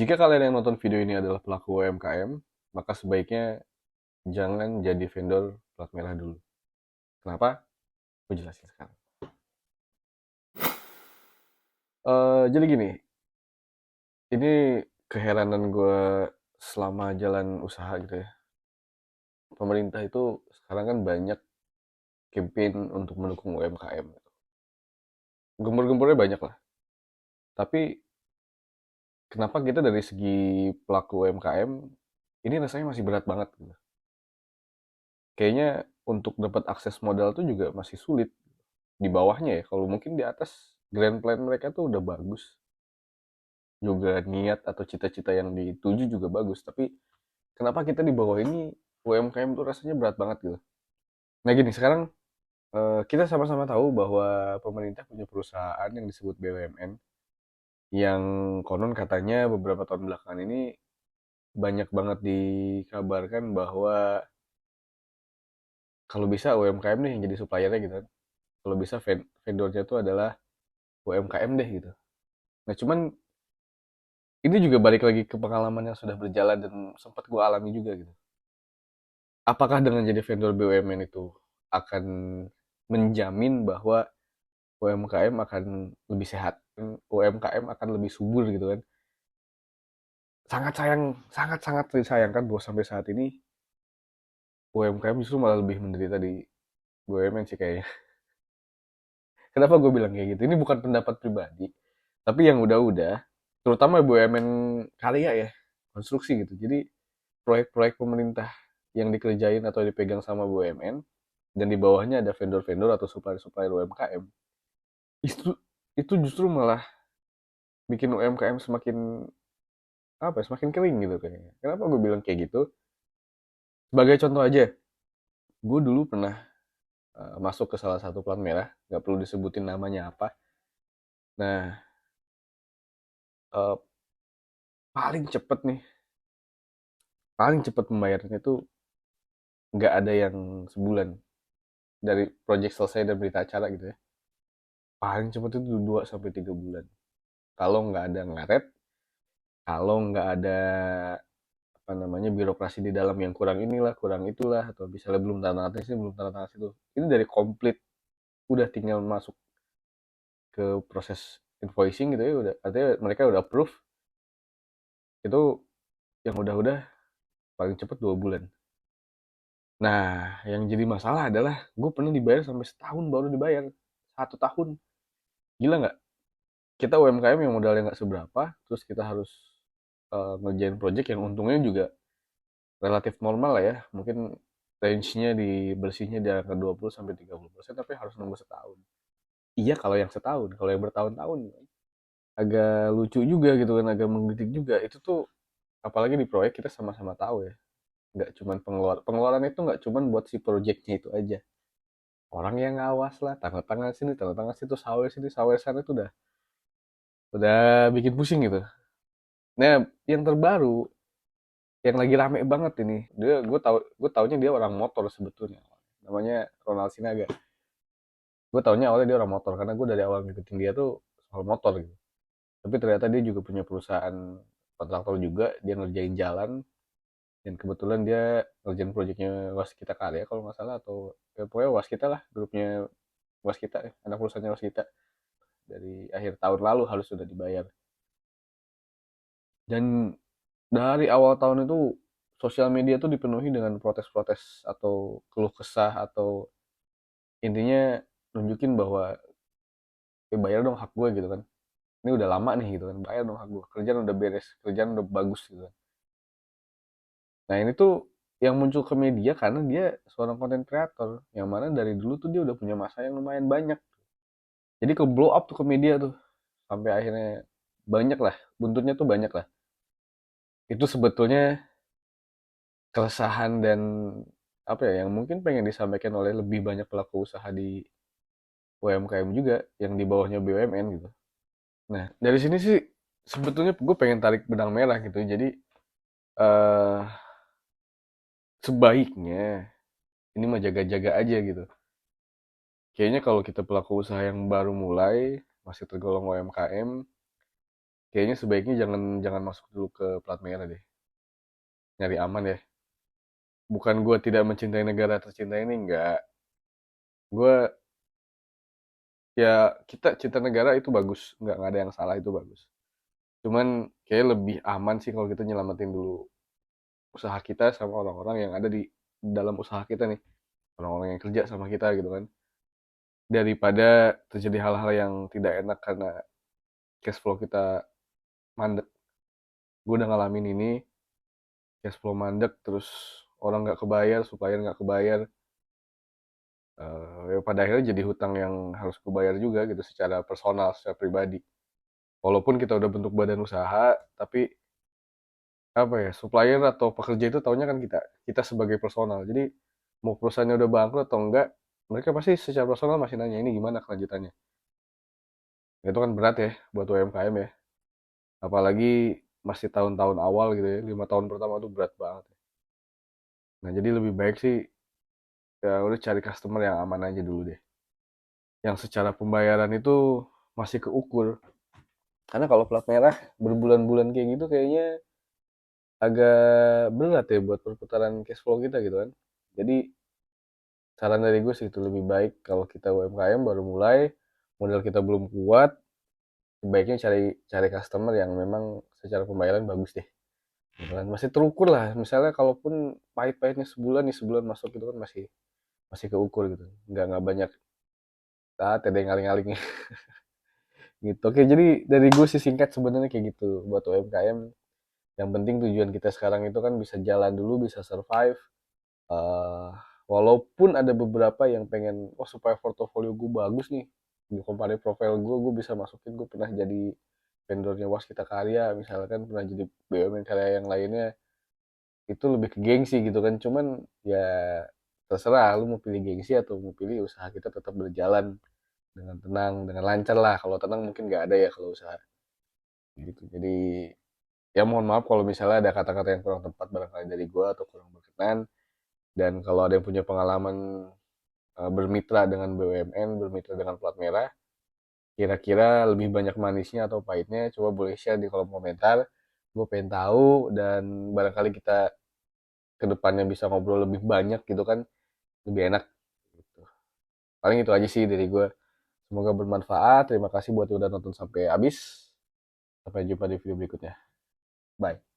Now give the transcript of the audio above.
Jika kalian yang nonton video ini adalah pelaku UMKM, maka sebaiknya jangan jadi vendor plat merah dulu. Kenapa? Gue jelasin sekarang. Jadi gini, ini keheranan gue selama jalan usaha gitu ya. Pemerintah itu sekarang kan banyak campaign untuk mendukung UMKM. Gembor-gembornya banyak lah. Tapi kenapa kita dari segi pelaku UMKM ini rasanya masih berat banget gitu. Kayaknya untuk dapat akses modal tuh juga masih sulit. Di bawahnya ya, kalau mungkin di atas grand plan mereka tuh udah bagus. Juga niat atau cita-cita yang dituju juga bagus. Tapi kenapa kita di bawah ini UMKM tuh rasanya berat banget gitu. Nah gini, sekarang kita sama-sama tahu bahwa pemerintah punya perusahaan yang disebut BUMN yang konon katanya beberapa tahun belakangan ini banyak banget dikabarkan bahwa kalau bisa UMKM nih yang jadi suppliernya gitu kan. Kalau bisa vendornya tuh adalah UMKM deh gitu. Nah cuman ini juga balik lagi ke pengalaman yang sudah berjalan dan sempat gue alami juga gitu. Apakah dengan jadi vendor BUMN itu akan menjamin bahwa UMKM akan lebih sehat, UMKM akan lebih subur gitu kan? Sangat sayang, sangat sangat disayangkan bahwa sampai saat ini UMKM justru malah lebih menderita di BUMN sih kayaknya. Kenapa gue bilang kayak gitu? Ini bukan pendapat pribadi, tapi yang udah-udah, terutama BUMN karya ya, konstruksi gitu. Jadi proyek-proyek pemerintah yang dikerjain atau dipegang sama BUMN dan di bawahnya ada vendor-vendor atau supplier-supplier UMKM. Itu justru malah bikin UMKM semakin apa ya, semakin kering gitu kayaknya. Kenapa gue bilang kayak gitu? Sebagai contoh aja, gue dulu pernah masuk ke salah satu plat merah, nggak perlu disebutin namanya apa. Nah, eh, paling cepet nih, paling cepet pembayarannya itu nggak ada yang sebulan dari project selesai dan berita acara gitu ya. Paling cepet itu 2 sampai 3 bulan. Kalau nggak ada ngaret, kalau nggak ada apa namanya birokrasi di dalam yang kurang inilah, kurang itulah, atau misalnya belum tanda tangan sini, belum tanda tangan situ. Ini dari komplit, udah tinggal masuk ke proses invoicing gitu ya, udah artinya mereka udah approve, itu yang udah-udah paling cepet 2 bulan. Nah, yang jadi masalah adalah gue pernah dibayar sampai setahun baru dibayar. 1 tahun. Gila nggak? Kita UMKM yang modalnya nggak seberapa, terus kita harus ngerjain project yang untungnya juga relatif normal lah ya. Mungkin range-nya di bersihnya di angka 20 sampai 30%, tapi harus nunggu setahun. Iya kalau yang setahun, kalau yang bertahun-tahun agak lucu juga gitu kan, agak menggelitik juga. Itu tuh apalagi di proyek kita sama-sama tahu ya. Nggak cuman pengeluaran itu nggak cuman buat si projectnya itu aja. Orang yang ngawas lah, tanda tangan sini, tanda tangan situ, sawer sini, sawer sana itu udah bikin pusing gitu. Nah, yang terbaru, yang lagi rame banget ini, gue taunya dia orang motor sebetulnya. Namanya Ronald Sinaga. Gue taunya awalnya dia orang motor karena gue dari awal ngikutin dia tuh soal motor gitu. Tapi ternyata dia juga punya perusahaan kontraktor juga, dia ngerjain jalan dan kebetulan dia ngerjain proyeknya Waskita Karya kalau nggak salah, atau ya pokoknya Waskita lah, grupnya Waskita ya, anak perusahaannya Waskita. Dari akhir tahun lalu harus sudah dibayar. Dan dari awal tahun itu sosial media tuh dipenuhi dengan protes-protes atau keluh kesah atau intinya nunjukin bahwa bayar dong hak gue gitu kan. Ini udah lama nih gitu kan, bayar dong hak gue. Kerjaan udah beres, kerjaan udah bagus gitu kan. Nah ini tuh yang muncul ke media karena dia seorang content creator yang mana dari dulu tuh dia udah punya masa yang lumayan banyak. Jadi ke blow up tuh ke media tuh sampai akhirnya banyak lah, buntutnya tuh banyak lah. Itu sebetulnya keresahan dan apa ya yang mungkin pengen disampaikan oleh lebih banyak pelaku usaha di UMKM juga yang di bawahnya BUMN gitu. Nah dari sini sih sebetulnya gue pengen tarik benang merah gitu. Jadi eh sebaiknya ini mah jaga-jaga aja gitu. Kayaknya kalau kita pelaku usaha yang baru mulai masih tergolong UMKM, kayaknya sebaiknya jangan jangan masuk dulu ke plat merah deh. Nyari aman ya. Bukan gue tidak mencintai negara tercinta ini, enggak. Gue, ya kita cinta negara itu bagus, nggak ada yang salah, itu bagus. Cuman kayak lebih aman sih kalau kita nyelamatin dulu usaha kita sama orang-orang yang ada di dalam usaha kita nih, orang-orang yang kerja sama kita gitu kan, daripada terjadi hal-hal yang tidak enak karena cash flow kita mandek. Gue udah ngalamin ini, cash flow mandek, terus orang nggak kebayar, supplier nggak kebayar, ya pada akhirnya jadi hutang yang harus gue bayar juga gitu, secara personal, secara pribadi. Walaupun kita udah bentuk badan usaha, tapi apa ya, supplier atau pekerja itu taunya kan kita sebagai personal. Jadi mau perusahaannya udah bangkrut atau enggak, mereka pasti secara personal masih nanya ini gimana kelanjutannya. Itu kan berat ya buat UMKM ya. Apalagi masih tahun-tahun awal gitu ya, 5 tahun pertama tuh berat banget. Nah jadi lebih baik sih ya udah cari customer yang aman aja dulu deh. Yang secara pembayaran itu masih keukur. Karena kalau plat merah berbulan-bulan kayak gitu kayaknya agak berat ya buat perputaran cash flow kita gitu kan. Jadi saran dari gue sih itu lebih baik kalau kita UMKM baru mulai, modal kita belum kuat, sebaiknya cari cari customer yang memang secara pembayaran bagus deh. Gitu kan. Masih terukur lah. Misalnya kalaupun pahit-pahitnya sebulan nih, sebulan masuk gitu kan masih masih keukur gitu. Nggak banyak ada yang ngaling-ngalingnya gitu. Oke, jadi dari gue sih singkat sebenarnya kayak gitu buat UMKM. Yang penting tujuan kita sekarang itu kan bisa jalan dulu, bisa survive. eh Walaupun ada beberapa yang pengen, oh supaya portofolio gue bagus nih, di company profile gue bisa masukin gue pernah jadi vendornya Waskita Karya, misalkan pernah jadi BUMN karya yang lainnya, itu lebih ke gengsi gitu kan. Cuman ya terserah lu mau pilih gengsi atau mau pilih usaha kita tetap berjalan dengan tenang, dengan lancar lah. Kalau tenang mungkin nggak ada ya kalau usaha gitu. Jadi ya mohon maaf kalau misalnya ada kata-kata yang kurang tepat barangkali dari gue atau kurang berkenan. Dan kalau ada yang punya pengalaman bermitra dengan BUMN, bermitra dengan plat merah, kira-kira lebih banyak manisnya atau pahitnya, coba boleh share di kolom komentar. Gue pengen tahu dan barangkali kita kedepannya bisa ngobrol lebih banyak gitu kan, lebih enak. Gitu. Paling itu aja sih dari gue. Semoga bermanfaat. Terima kasih buat yang udah nonton sampai habis. Sampai jumpa di video berikutnya. Bye.